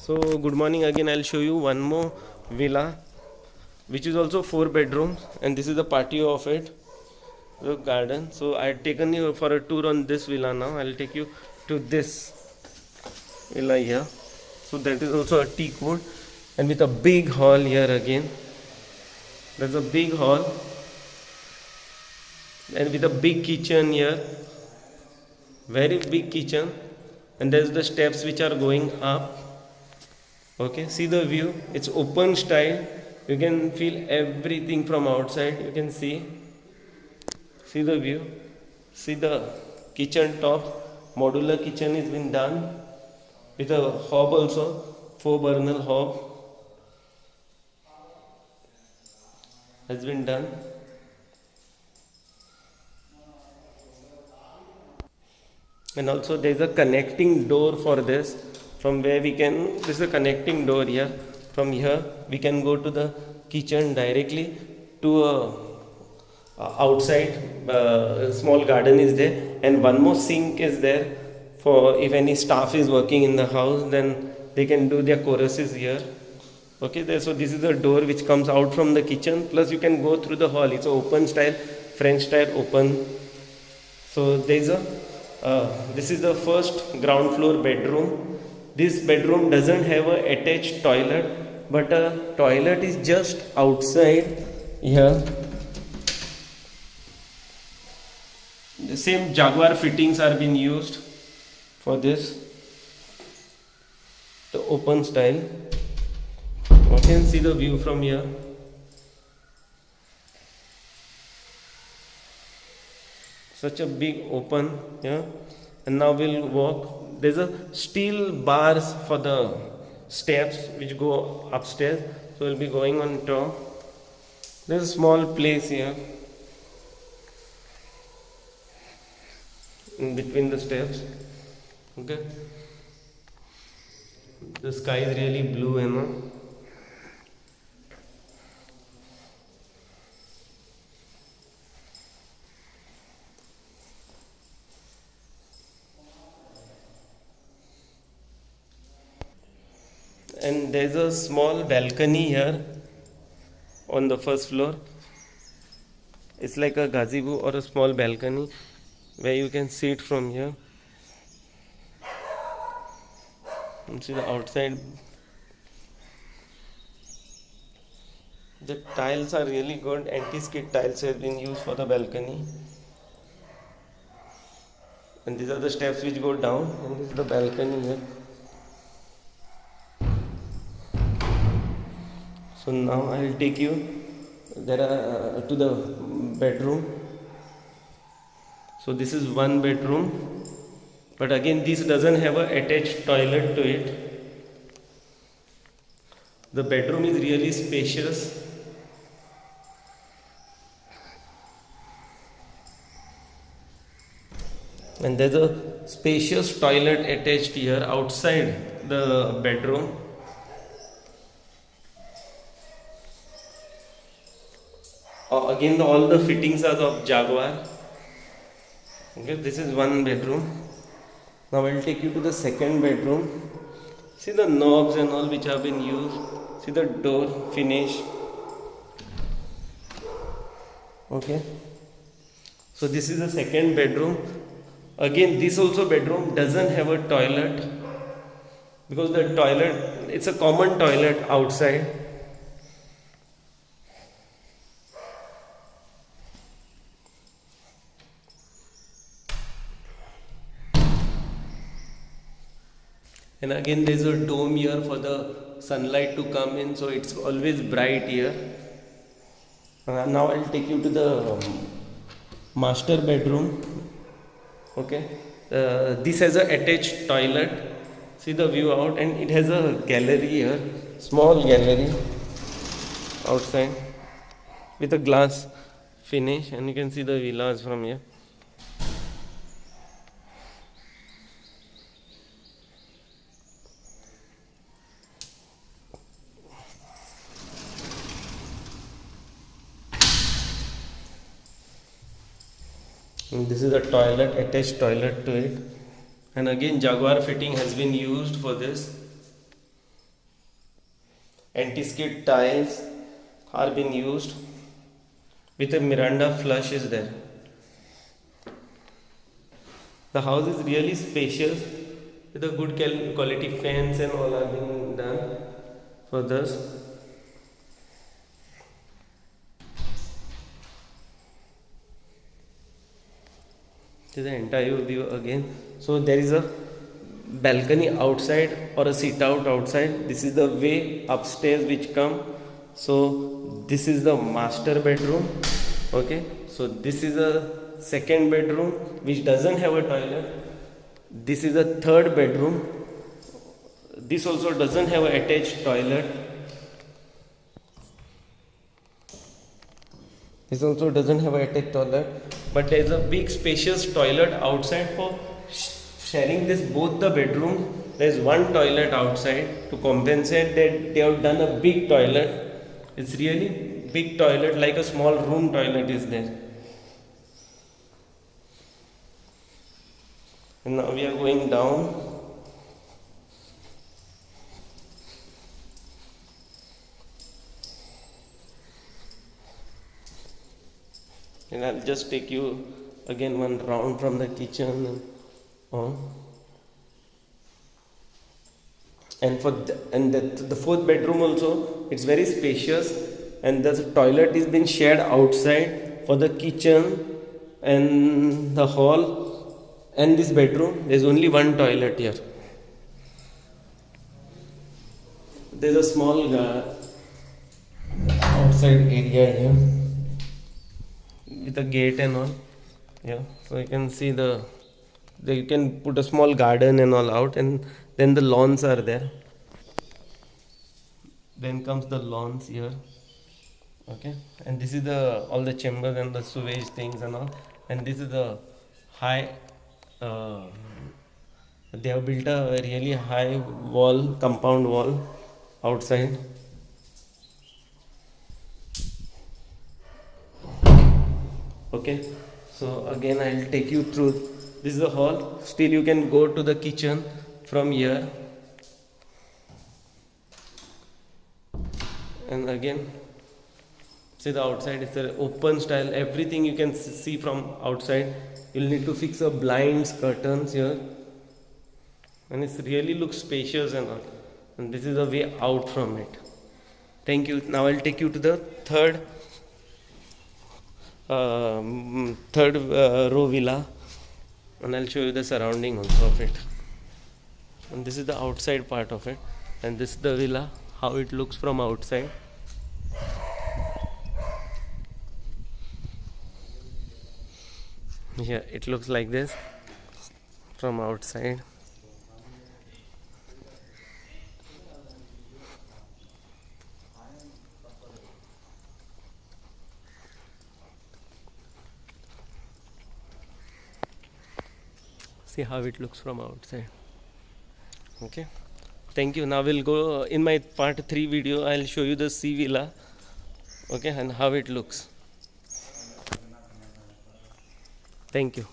So good morning again. I'll show you one more villa which is also 4 bedrooms, and this is the patio of it, the garden. So I had taken you for a tour on this villa. Now I'll take you to this villa here. So that is also a teak wood, and with a big hall here again. There's a big hall and with a big kitchen here, very big kitchen, and there's the steps which are going up. Okay, see the view, it's open style. You can feel everything from outside. You can see the view, see the kitchen top. Modular kitchen has been done with a hob also, 4 burner hob has been done. And also there is a connecting door for this, from where we can, this is a connecting door here. From here we can go to the kitchen directly to a outside small garden is there, and one more sink is there for if any staff is working in the house, then they can do their choruses here. Okay, there, so this is the door which comes out from the kitchen, plus you can go through the hall. It's an open style, French style open. So there is a this is the first ground floor bedroom. This bedroom doesn't have a attached toilet, but a toilet is just outside here. The same Jaguar fittings are being used for this, the open style. You can see the view from here. Such a big open, yeah. And now we'll walk. There's a steel bars for the steps which go upstairs, so we'll be going on top. There's a small place here in between the steps. Okay, the sky is really blue, you know. And there's a small balcony here on the first floor. It's like a gazebo or a small balcony where you can see it from here and see the outside. The tiles are really good. Anti-skid tiles have been used for the balcony, and these are the steps which go down, and this is the balcony here. So now I will take you to the bedroom. So this is one bedroom, but again this doesn't have a attached toilet to it. The bedroom is really spacious. And there's a spacious toilet attached here outside the bedroom. Again, all the fittings are of Jaguar. Okay, this is one bedroom. Now I will take you to the second bedroom. See the knobs and all which have been used. See the door finish. Okay. So this is the second bedroom. Again, this also bedroom doesn't have a toilet, because the toilet, it's a common toilet outside. And again there is a dome here for the sunlight to come in, so it's always bright here. Now I'll take you to the master bedroom. Okay, this has a attached toilet. See the view out, and it has a gallery here, small gallery outside with a glass finish, and you can see the villas from here. And this is a toilet, attached toilet to it, and again Jaguar fitting has been used for this. anti-skid tiles are being used with a Miranda flush is there. The house is really spacious with a good quality fans and all are being done for this. This is the entire view again. So there is a balcony outside or a sit out outside. This is the way upstairs which come. So this is the master bedroom. Okay, so this is a second bedroom which doesn't have a toilet. This is a third bedroom. This also doesn't have an attached toilet. This also doesn't have an attached toilet, but there is a big spacious toilet outside for sharing this both the bedroom. There is one toilet outside to compensate that they have done a big toilet. It's really big toilet, like a small room toilet is there. And now we are going down. And I'll just take you again one round from the kitchen on. And for the fourth bedroom also, it's very spacious, and the toilet is been shared outside for the kitchen and the hall and this bedroom. There's only one toilet here. There's a small outside area here with a gate and all. Yeah, so you can see you can put a small garden and all out, and then the lawns are there. Then comes the lawns here. Okay, and this is all the chambers and the sewage things and all. And this is the high. They have built a really high compound wall outside. Okay, so again I'll take you through. This is the hall. Still you can go to the kitchen from here. And again, see the outside is an open style. Everything you can see from outside. You'll need to fix a blinds, curtains here. And it really looks spacious and all. And this is the way out from it. Thank you. Now I'll take you to the third row villa, and I'll show you the surrounding also of it. And this is the outside part of it, and this is the villa, how it looks from outside. Yeah, it looks like this from outside. See how it looks from outside. Okay, thank you. Now we'll go in my part 3 video. I'll show you the sea villa, okay, and how it looks. Thank you.